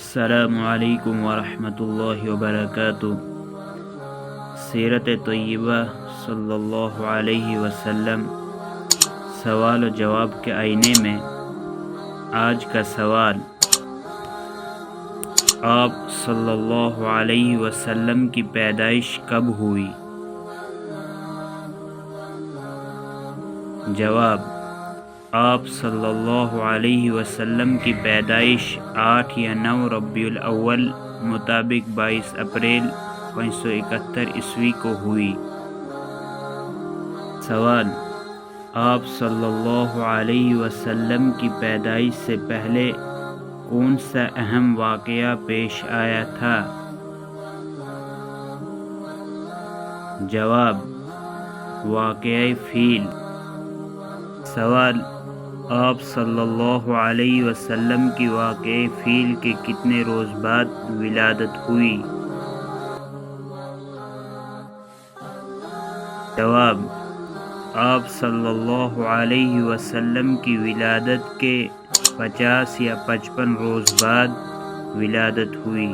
السلام علیکم ورحمۃ اللہ وبرکاتہ۔ سیرت طیبہ صلی اللہ علیہ وسلم سوال و جواب کے آئینے میں آج کا سوال، آپ صلی اللہ علیہ وسلم کی پیدائش کب ہوئی؟ جواب، آپ صلی اللہ علیہ وسلم کی پیدائش 8 یا 9 ربیع الاول مطابق 22 اپریل 571 عیسوی کو ہوئی۔ سوال، آپ صلی اللہ علیہ وسلم کی پیدائش سے پہلے کون سا اہم واقعہ پیش آیا تھا؟ جواب، واقعہ فیل۔ سوال، آپ صلی اللہ علیہ وسلم کی واقعہ فیل کے کتنے روز بعد ولادت ہوئی؟ جواب، آپ صلی اللہ علیہ وسلم کی ولادت کے 50 یا 55 روز بعد ولادت ہوئی۔